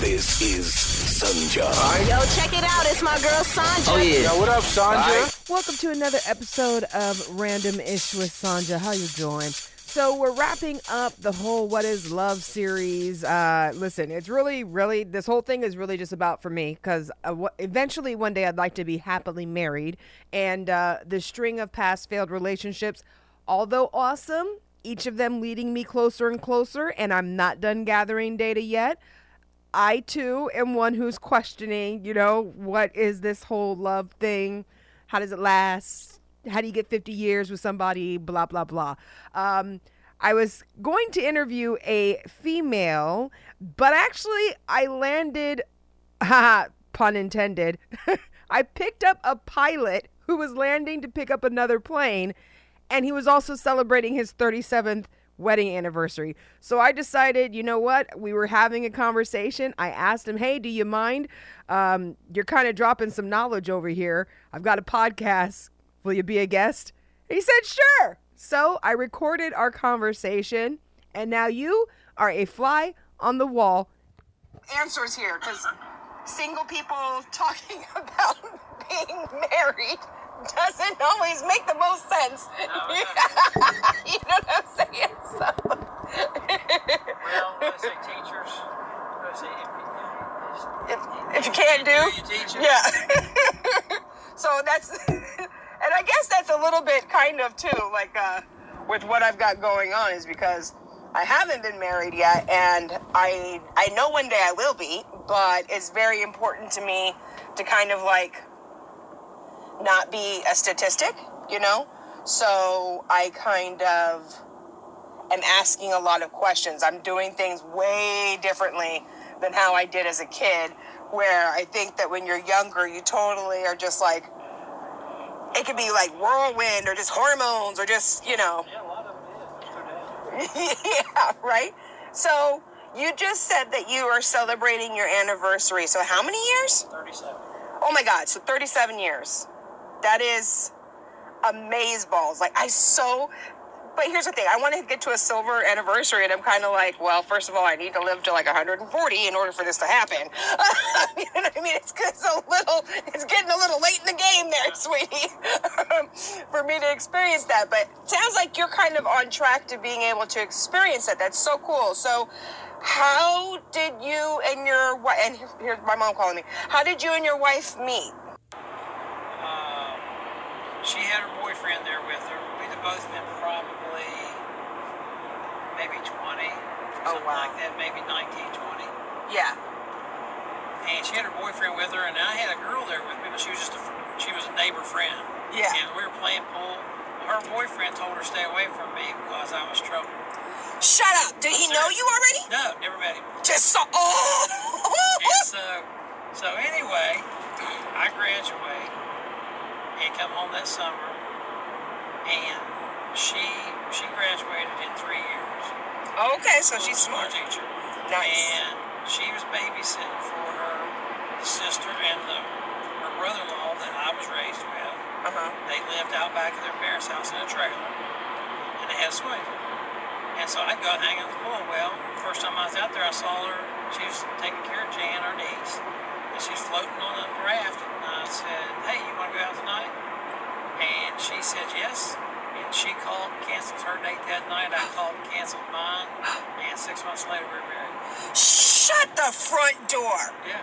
This is Sanja. Yo, check it out. It's my girl Sanja. Oh, yeah. Yo, what up, Sanja? Welcome to another episode of Random Ish with Sanja. How you doing? So we're wrapping up the whole What is Love series. Listen, it's really, this whole thing is really just about for me because eventually one day I'd like to be happily married. And the string of past failed relationships, although awesome, each of them leading me closer and closer, and I'm not done gathering data yet. I, too, am one who's questioning, what is this whole love thing? How does it last? How do you get 50 years with somebody? Blah, blah, blah. I was going to interview a female, but actually I landed, pun intended, I picked up a pilot who was landing to pick up another plane, and he was also celebrating his 37th wedding anniversary. So I decided, you know what? We were having a conversation. I asked him, hey, do you mind? You're kind of dropping some knowledge over here. I've got a podcast. Will you be a guest? He said, sure. So I recorded our conversation, and now you are a fly on the wall. Answers here, because single people talking about being married doesn't always make the most sense. No, You know what I'm saying? So. well, let's say teachers. Let's say If you can't do, you teach it. yeah. So that's, and I guess that's a little bit kind of too, like with what I've got going on, is because I haven't been married yet, and I know one day I will be, but it's very important to me to kind of like not be a statistic, So I kind of am asking a lot of questions. I'm doing things way differently than how I did as a kid, where I think that when you're younger, you totally are just like, it could be like whirlwind or just hormones or just, Yeah, a lot of them is. Yeah, right? So you just said that you are celebrating your anniversary. So how many years? 37. Oh my God, so 37 years. That is amazeballs. But here's the thing. I want to get to a silver anniversary, and I'm kind of like, well, first of all, I need to live to like 140 in order for this to happen. You know what I mean? It's getting a little late in the game there, sweetie, for me to experience that. But it sounds like you're kind of on track to being able to experience that. That's so cool. So how did you and your wife, and here's my mom calling me, how did you and your wife meet? She had her boyfriend there with her. We'd have both been probably maybe 20. Something wow. like that, maybe 19, 20. Yeah. And she had her boyfriend with her, and I had a girl there with me, but she was a neighbor friend. Yeah. And we were playing pool. Her boyfriend told her to stay away from me because I was trouble. Shut up. Did he know you already? No, never met him. Just saw. Oh. And so anyway, I graduate and come home that summer, and she graduated in 3 years. Okay, so she's School smart. teacher. Nice. And she was babysitting for her sister and her brother-in-law that I was raised with. They lived out back at their parents' house in a trailer, and they had a swimming pool. And so I'd go out and hang out at the pool. Well, the first time I was out there, I saw her. She was taking care of Jan, her niece, and she's floating on a raft. And I said, hey, you want to go out tonight? And she said yes. And she called and canceled her date that night. I called and canceled mine. And 6 months later, we were married. Shut the front door. Yeah.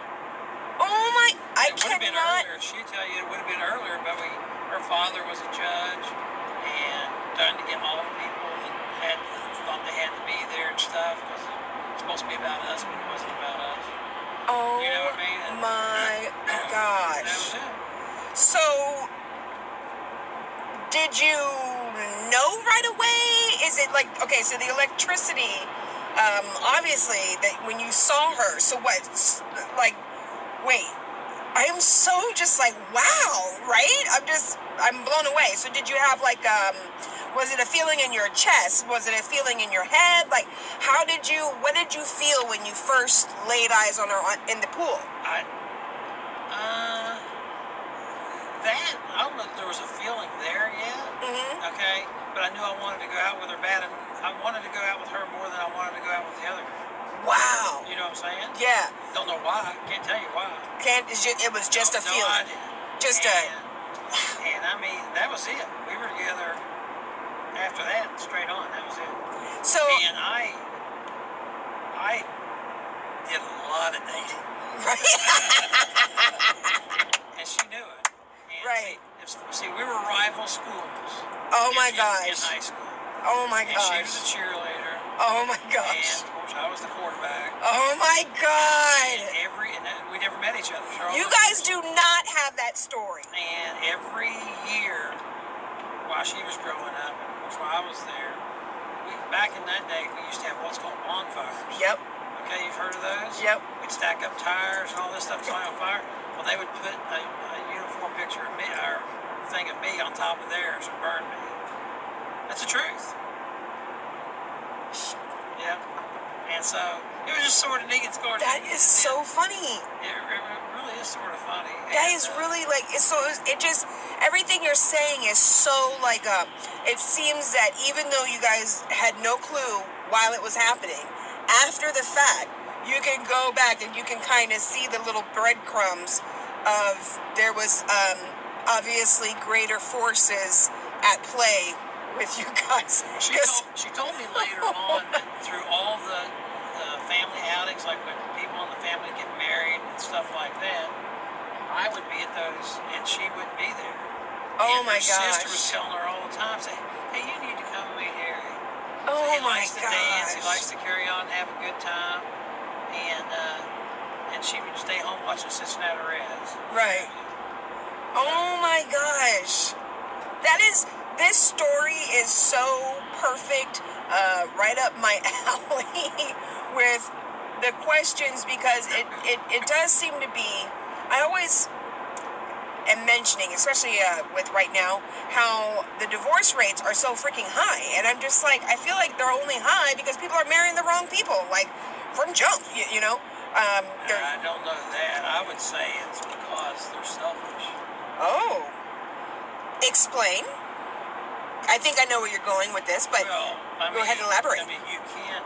Oh my! I It would have been cannot. earlier. She'd tell you it would have been earlier, but her father was a judge and trying to get all the people that thought they had to be there and stuff, because it's supposed to be about us, but it wasn't about us. Oh You know what I mean? my That gosh! was it. So, did you know right away? Is it like, okay, so the electricity, obviously, that when you saw her, so what, like, wait, I am so just like, wow, right? I'm blown away. So did you have like, was it a feeling in your chest? Was it a feeling in your head? Like, what did you feel when you first laid eyes on her in the pool? I don't know if there was a feeling there yet, okay, but I knew I wanted to go out with her bad, and I wanted to go out with her more than I wanted to go out with the other girl. Wow. You know what I'm saying? Yeah. Don't know why. Can't tell you why. It was just a No feeling. idea. Just and I mean, that was it. We were together after that, straight on. That was it. So. And I did a lot of dating. Right. And she knew it. And Right. See, we were rival schools. Oh my in gosh. high school. Oh my And she gosh. was a cheerleader. Oh my And gosh. of course, I was the quarterback. Oh my God. And we never met each other. You guys do not have that story. And every year, while she was growing up, and of course while I was there, back in that day, we used to have what's called bonfires. Yep. Okay, you've heard of those? Yep. We'd stack up tires and all this stuff to light on fire. Well, they would put a uniform picture of me, or thing of me on top of theirs and burn me. That's the truth. Yeah. And so it was just sort of neat. That is so funny. It really is sort of funny. That is really like it's so. It just everything you're saying is so like it seems that even though you guys had no clue while it was happening, after the fact, you can go back and you can kind of see the little breadcrumbs of there was obviously greater forces at play with you guys. She told me later on that through all the family outings, like when people in the family get married and stuff like that, I would be at those and she wouldn't be there. Oh and my her gosh. sister was telling her all the time, saying, "Hey, you need to come meet Harry. Oh he my likes to gosh. dance. He likes to carry on and have a good time." And she would stay home watching Cincinnati Reds. Right. Oh my gosh. This story is so perfect, right up my alley with the questions, because it does seem to be, I always am mentioning, especially with right now, how the divorce rates are so freaking high. And I'm just like, I feel like they're only high because people are marrying the wrong people, like from jump, you know? I don't know that. I would say it's because they're selfish. Oh. Explain. I think I know where you're going with this, but Well, go ahead and elaborate. I mean, you can't.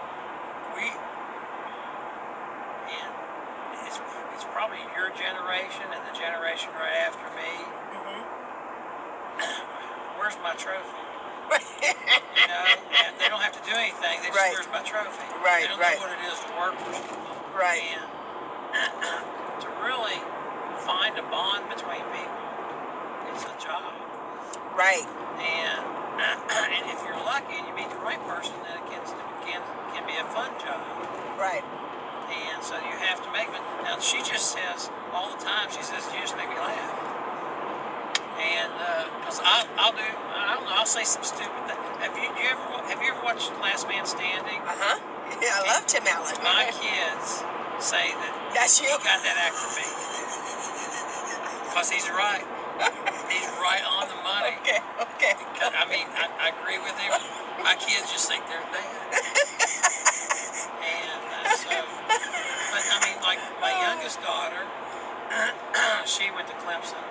And it's probably your generation and the generation right after me. Mm-hmm. Where's my trophy? You know, and they don't have to do anything. They just, Right. where's my trophy? Right, They don't right. know what it is to work for someone. Right. And to really find a bond between people, it's a job. Right. And if you're lucky and you meet the right person, then it can be a fun job. Right. And so you have to make it. Now she just says all the time, she says, "You just make me laugh." And because I'll don't know, I'll say some stupid thing. Have you ever watched Last Man Standing? Uh-huh. Yeah, I love Tim Allen. My kids say that That's you? he got that act from me. Because he's right. He's right on the money. Okay. I mean, I agree with him. My kids just think they're bad. And so, but I mean, like my youngest daughter, she went to Clemson,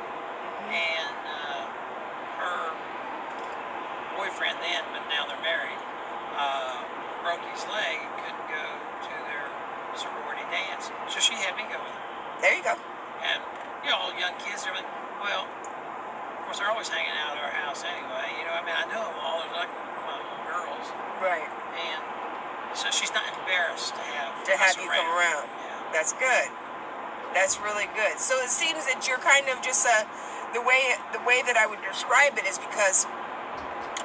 and her boyfriend then, but now they're married, broke his leg and couldn't go to their sorority dance, so she had me go with her. There you go. And you know, all young kids, they're like, well, of course they're always hanging out at our house anyway. You know, I mean, I knew them all. They're like my little girls. Right. And so she's not embarrassed to have you come around. Yeah. That's good. That's really good. So it seems that you're kind of just the way that I would describe it is because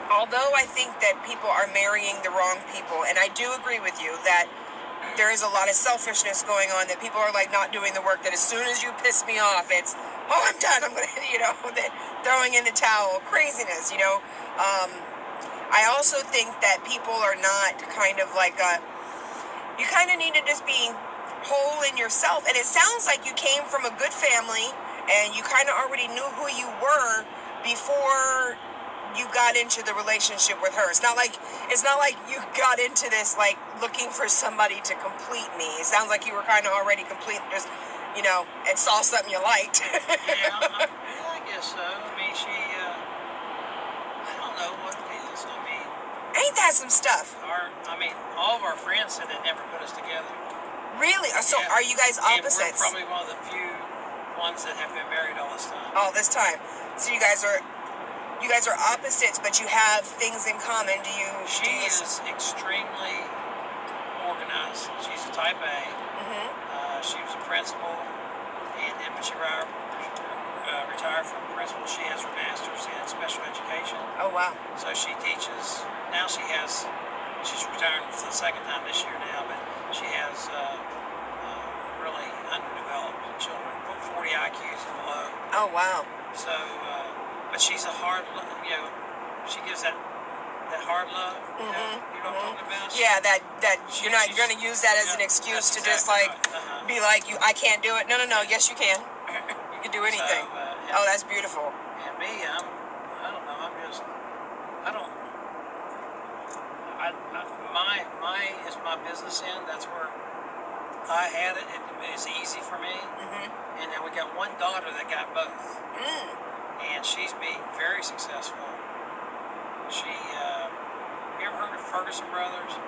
although I think that people are marrying the wrong people, and I do agree with you that there is a lot of selfishness going on, that people are like not doing the work, that as soon as you piss me off, it's, oh, I'm done, I'm gonna, that throwing in the towel, craziness, I also think that people are not kind of like you kind of need to just be whole in yourself. And it sounds like you came from a good family and you kind of already knew who you were before you got into the relationship with her. It's not like you got into this like looking for somebody to complete me. It sounds like you were kind of already complete, just and saw something you liked. I guess so. I mean, I don't know what it is. I mean, Ain't that some stuff? All of our friends said they never put us together. Really? So Yeah. are you guys And opposites? we're probably one of the few ones that have been married all this time. All this time. So you guys are opposites, but you have things in common. She is extremely organized. She's a type A. She was a principal, and then when she retired from principal, she has her master's in special education. Oh, wow. So she teaches, now she's retiring for the second time this year now, but she has really underdeveloped children, 40 IQs and below. Oh, wow. So, but she's a hard, she gives that hard love. You know what I'm talking about? Yeah, that you're not going to use that as an excuse to just like be like I can't do it. No. Yes, you can. You can do anything. So, oh, that's beautiful. And me, I don't know. My is my business end. That's where I had it. It's easy for me. And then we got one daughter that got both. And she's being very successful. She, you ever heard of Ferguson Brothers?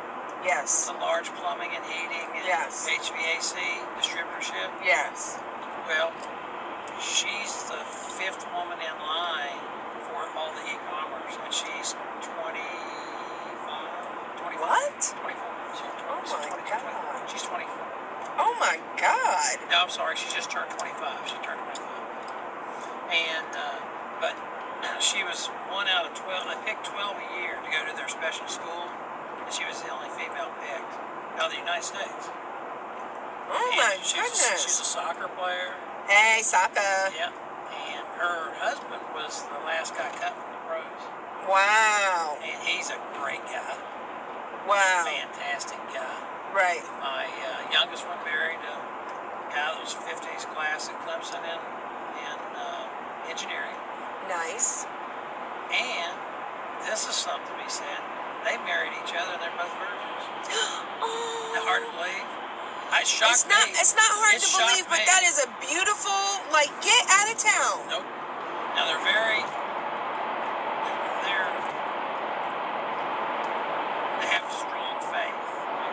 Yes. The large plumbing and heating and HVAC distributorship? Yes. Well, she's the 5th woman in line for all the e-commerce, and she's 25. What? 24. Oh my God. She's 24. Oh my God. No, I'm sorry. She just turned 25. She turned 25. And, but she was 1 out of 12. They picked 12 a year to go to their special school, and she was the only female picked out of the United States. Oh my goodness. She's a soccer player. Hey, soccer. Yeah. And her husband was the last guy cut from the pros. Wow. And he's a great guy. Wow. Fantastic guy. Right. My youngest one married a guy that was 50s class at Clemson in engineering. Nice. And this is something to be said. They married each other and they're both virgins. Oh. It's hard to believe. It shocked me. It's not hard to believe, but that is a beautiful, like, get out of town. Nope. Now they have strong faith,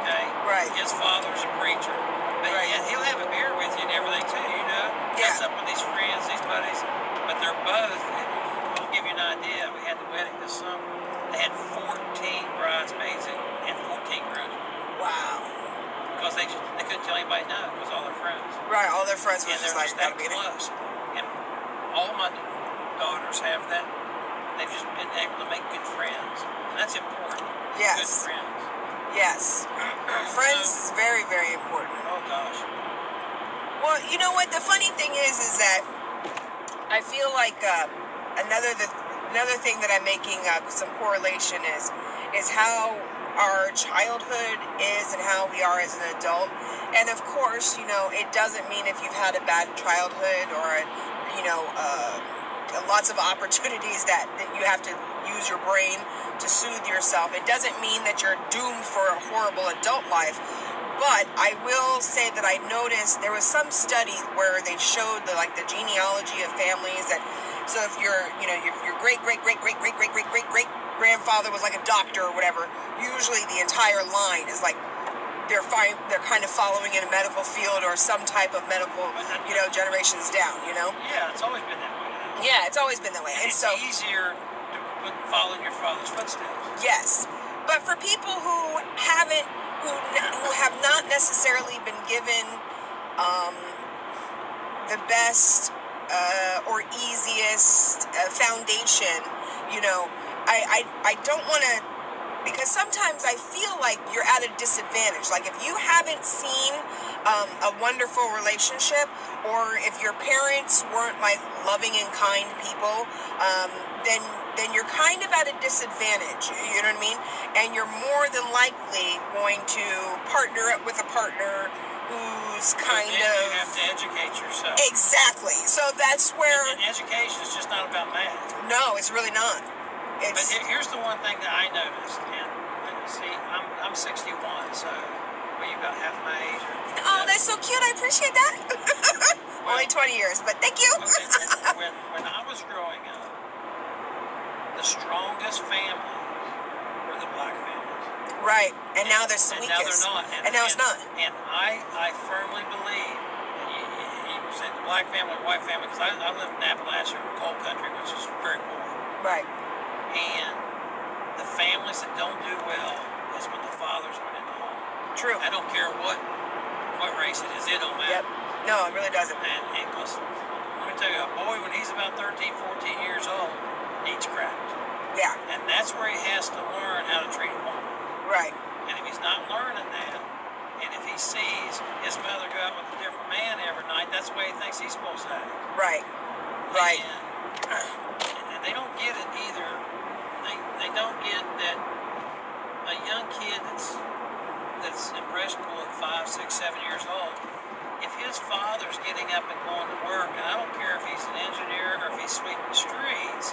okay? Right. His father's a preacher, but yet he'll have a beer with you and everything too, you know? Yeah. Gets up with these friends, these buddies, but they're both, we'll give you an idea, we had the wedding this summer, they had 14 bridesmaids and 14 groomsmen. Wow. Because they couldn't tell anybody no, it was all their friends. Right, all their friends were And just they're like, just that gotta be there. close. And all my daughters have that. They've just been able to make good friends. And that's important. Yes. Good friends. Yes. Friends is very, very important. Oh, gosh. Well, you know what? The funny thing is that I feel like another thing that I'm making some correlation is how our childhood is and how we are as an adult. And of course, you know, it doesn't mean if you've had a bad childhood or, you know, lots of opportunities that you have to use your brain to soothe yourself. It doesn't mean that you're doomed for a horrible adult life. But I will say that I noticed there was some study where they showed the genealogy of families that, so if your great grandfather was like a doctor or whatever, usually the entire line is like they're kind of following in a medical field or some type of medical, generations down, you know? Yeah, it's always been that way. Yeah, it's always been that way. And it's so easier to follow in your father's footsteps. yes. But for people who have not necessarily been given the best or easiest foundation, you know, I don't want to, because sometimes I feel like you're at a disadvantage. Like if you haven't seen a wonderful relationship, or if your parents weren't like loving and kind people, then you're kind of at a disadvantage, you know what I mean? And you're more than likely going to partner up with a partner who's kind of... You have to educate yourself. Exactly. So that's where... And education is just not about math. No, it's really not. But here's the one thing that I noticed, and see, I'm 61, so you about half my age. Oh, that's so cute. I appreciate that. Only 20 years, but thank you. When I was growing up, the strongest families were the black families. Right. And now they're the And weakest. now they're not. And now it's not. And I firmly believe, and you say the black family or white family, because I live in Appalachia, or coal country, which is very poor. Right. And the families that don't do well is when the fathers aren't in the home. True. I don't care what race it is, it don't matter. Yep. No, it really doesn't. And because, let me tell you, a boy when he's about 13, 14 years old eats crap. Yeah. And that's where he has to learn how to treat a woman. Right. And if he's not learning that, and if he sees his mother go out with a different man every night, that's the way he thinks he's supposed to act. Right. Right. And they don't get it either. They don't get that a young kid that's impressionable at 5, 6, 7 years old, if his father's getting up and going to work, and I don't care if he's an engineer or if he's sweeping the streets,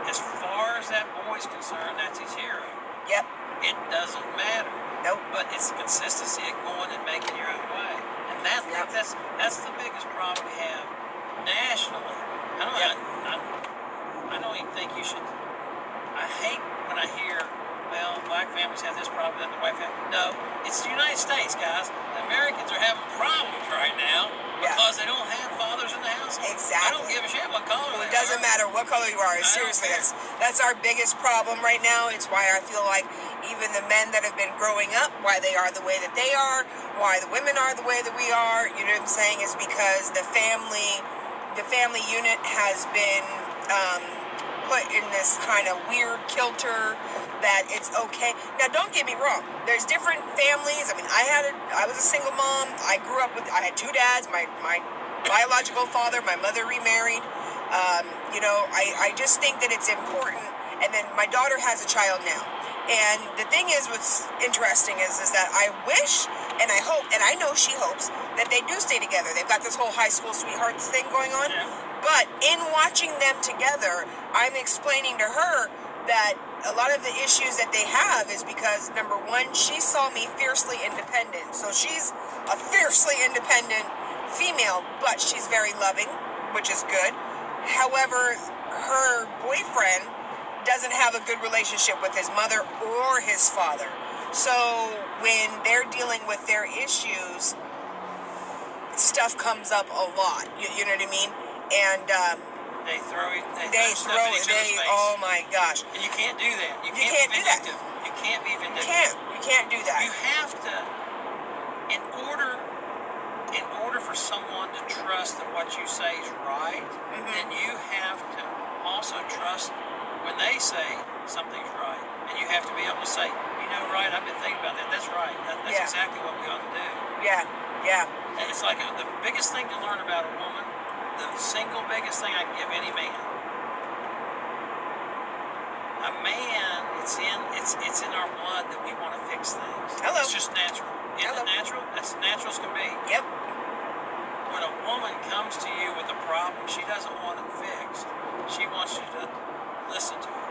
as far as that boy's concerned, that's his hero. Yep. It doesn't matter. Nope. But it's the consistency of going and making your own way. And that's the biggest problem we have nationally. I don't even think you should. I hate when I hear, well, black families have this problem, that the white family. No, it's the United States, guys. The Americans are having problems right now because they don't have fathers in the house. Exactly. I don't give a shit what color they are. It doesn't matter what color you are. Seriously, that's our biggest problem right now. It's why I feel like even the men that have been growing up, why they are the way that they are, why the women are the way that we are, you know what I'm saying, is because the family unit has been put in this kind of weird kilter that it's okay. Now, don't get me wrong. There's different families. I mean, I was a single mom. I had two dads. My biological father, my mother remarried. I just think that it's important. And then my daughter has a child now. And the thing is, what's interesting is that I wish and I hope, and I know she hopes, that they do stay together. They've got this whole high school sweethearts thing going on. Yeah. But in watching them together, I'm explaining to her that a lot of the issues that they have is because, number one, she saw me fiercely independent. So she's a fiercely independent female, but she's very loving, which is good. However, her boyfriend doesn't have a good relationship with his mother or his father. So when they're dealing with their issues, stuff comes up a lot. You know what I mean? And they throw it. Oh my gosh! And you can't do that. You can't be do that. vindictive. You can't be vindictive. You can't do that. You have to, in order for someone to trust that what you say is right, then you have to also trust when they say something's right, and you have to be able to say, right, I've been thinking about that. That's right. That's exactly what we ought to do. Yeah. And it's like the biggest thing to learn about a woman, the single biggest thing I can give any man. A man, it's in our blood that we want to fix things. Hello. It's just natural. Isn't it natural? That's natural as can be. Yep. When a woman comes to you with a problem she doesn't want it fixed, she wants you to listen to her.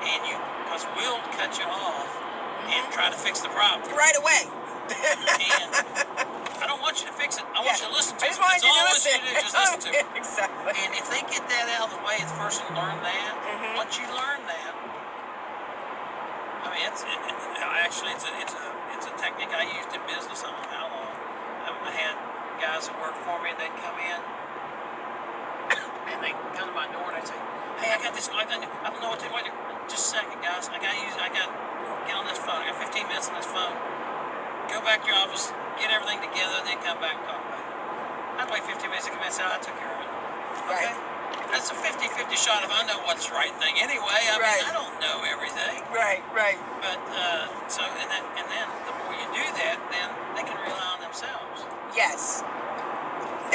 And because we'll cut you off and try to fix the problem. Right away. And I don't want you to fix it. I want you to listen to it. I just want That's you all to I want listen. you to do. Just listen to it. Exactly. And if they get that out of the way, the person learn that. Once you learn that, I mean, it's a technique I used in business. I don't know how long. I had guys that worked for me, and they'd come in, and they'd come to my door, and I'd say, "Hey, I got this. I don't know what to do. Wait, just a second, guys. I got get on this phone. I got 15 minutes on this phone. Go back to your office, get everything together, and then come back and talk about it." I'd wait 15 minutes to come in and say, I took care of it. Okay? Right. That's a 50-50 shot if I know what's the right thing anyway. I mean, I don't know everything. Right. But, and then the more you do that, then they can rely on themselves. Yes.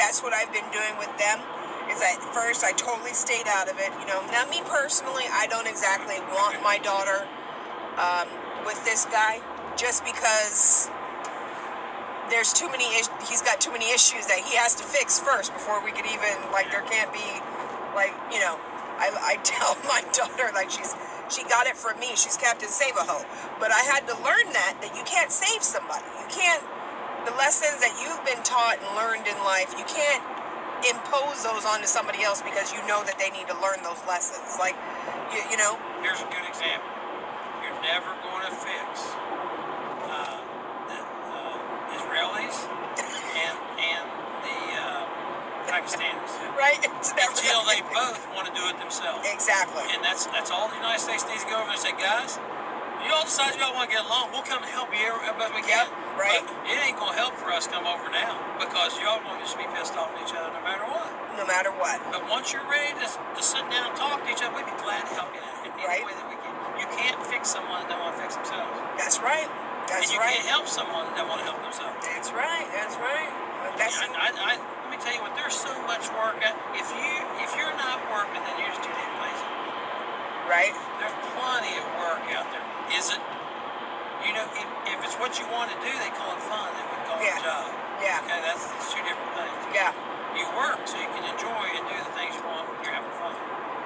That's what I've been doing with them. Is at first I totally stayed out of it. Now me personally, I don't exactly want my daughter with this guy, just because there's too many. He's got too many issues that he has to fix first before we could even there can't be I tell my daughter she got it from me. She's Captain Save-A-Ho, but I had to learn that you can't save somebody. You can't. The lessons that you've been taught and learned in life, you can't impose those onto somebody else because you know that they need to learn those lessons. Here's a good example. never going to fix the Israelis and the Pakistanis. Right? It's never Until they both want to do it themselves. Exactly. And that's all the United States needs to go over and say, guys, you all decide y'all want to get along, we'll come and help you every best we can. Right. But it ain't going to help for us come over now because y'all going to just be pissed off at each other no matter what. No matter what. But once you're ready to sit down and talk to each other, we'd be glad to help you in any way that we can. You can't fix someone that don't want to fix themselves. That's right. That's and you right. can't help someone that don't want to help themselves. That's right. That's right. That's let me tell you what, there's so much work. If you're not working, then you're just too damn lazy. right. There's plenty of work out there. Is it? You know, if it's what you want to do, they call it fun. They wouldn't call it a job. Yeah. Okay, that's two different things. Yeah. You work so you can enjoy and do the things you want when you're having fun.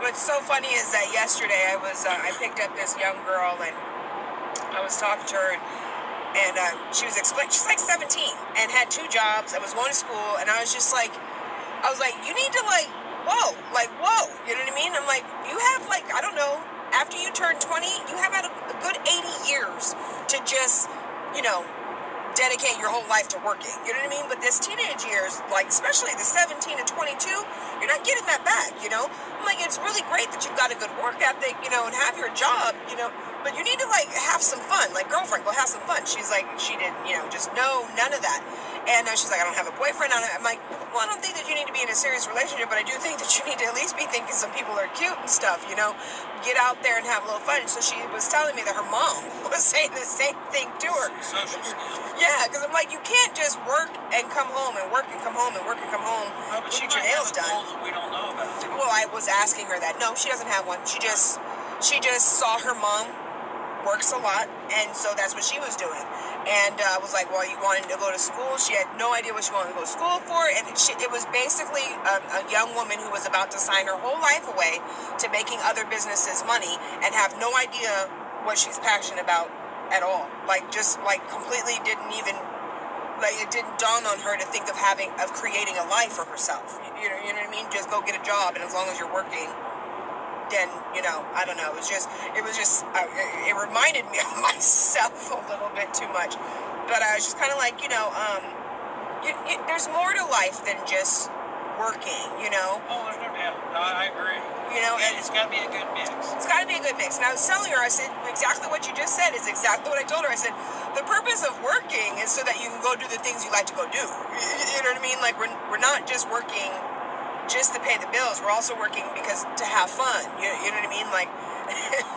What's so funny is that yesterday I picked up this young girl and I was talking to her and she was explaining, she's like 17 and had 2 jobs. I was going to school and I was like, you need to whoa, you know what I mean? I'm like, you have I don't know, after you turn 20, you have had a good 80 years to just, dedicate your whole life to working. You know what I mean? But this teenage years, especially the 17 and 22, you're not getting that back, I'm like, it's really great that you've got a good work ethic, and have your job, but you need to have some fun. Girlfriend, go have some fun. She's like, she didn't, just no, none of that. And she's like, I don't have a boyfriend. I'm like, well, I don't think that you need to be in a serious relationship, but I do think that you need to at least be thinking some people are cute and stuff, get out there and have a little fun. So she was telling me that her mom was saying the same thing to her. Social skills. Yeah, because I'm like, you can't just work and come home and work and come home and work and come home and shoot your nails done. That we don't know about. Well, I was asking her that. No, she doesn't have one. She just saw her mom works a lot, and so that's what she was doing. And I was like, well, you wanted to go to school? She had no idea what she wanted to go to school for, and it was basically a young woman who was about to sign her whole life away to making other businesses money and have no idea what she's passionate about at all. Completely didn't even, it didn't dawn on her to think of creating a life for herself. You know what I mean? Just go get a job, and as long as you're working, then, I don't know. It reminded me of myself a little bit too much. But I was just kind of like, there's more to life than just working, Oh, there's no doubt. No, I agree. And it's got to be a good mix. It's got to be a good mix. And I was telling her, I said, exactly what you just said is exactly what I told her. I said, the purpose of working is so that you can go do the things you like to go do. You know what I mean? We're not just working just to pay the bills. We're also working to have fun. You know what I mean?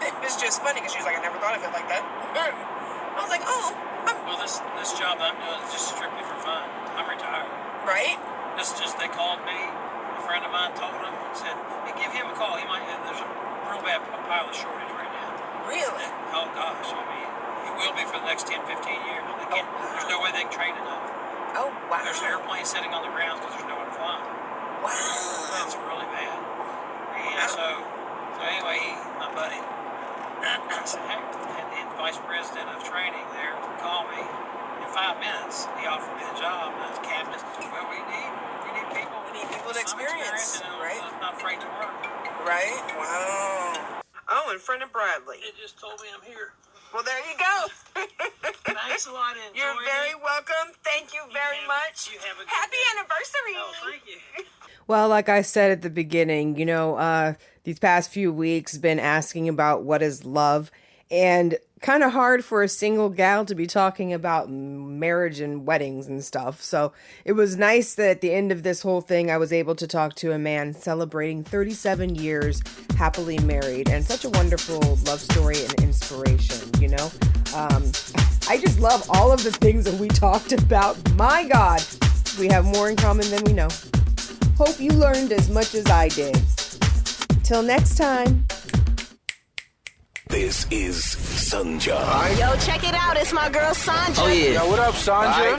It was just funny because she was like, I never thought of it like that. I was like, oh. Well, this job I'm doing is just strictly for fun. I'm retired. Right? This is just, they called me. A friend of mine told him and said, hey, give him a call. There's a real bad pilot shortage right now. Really? Oh, gosh. I mean, it will be for the next 10, 15 years. There's no way they can train enough. Oh, wow. There's airplanes sitting on the ground because there's no one to fly. Wow. It's really bad. And so anyway, my buddy, and the vice president of training there called me in 5 minutes. He offered me the job. And I was campus. Well, we need people. We need people with experience, right? Not afraid to work. Right? Wow. Oh, in front of Bradley. It just told me I'm here. Well, there you go. Thanks a lot. You're very welcome. Thank you very much. You have a good Happy day. anniversary. Oh, thank you. Well, like I said at the beginning, these past few weeks been asking about what is love, and kind of hard for a single gal to be talking about marriage and weddings and stuff. So it was nice that at the end of this whole thing, I was able to talk to a man celebrating 37 years happily married, and such a wonderful love story and inspiration, I just love all of the things that we talked about. My God, we have more in common than we know. Hope you learned as much as I did. Till next time. This is Sanja. Yo, check it out. It's my girl Sanja. Oh, yeah. Yo, what up, Sanja?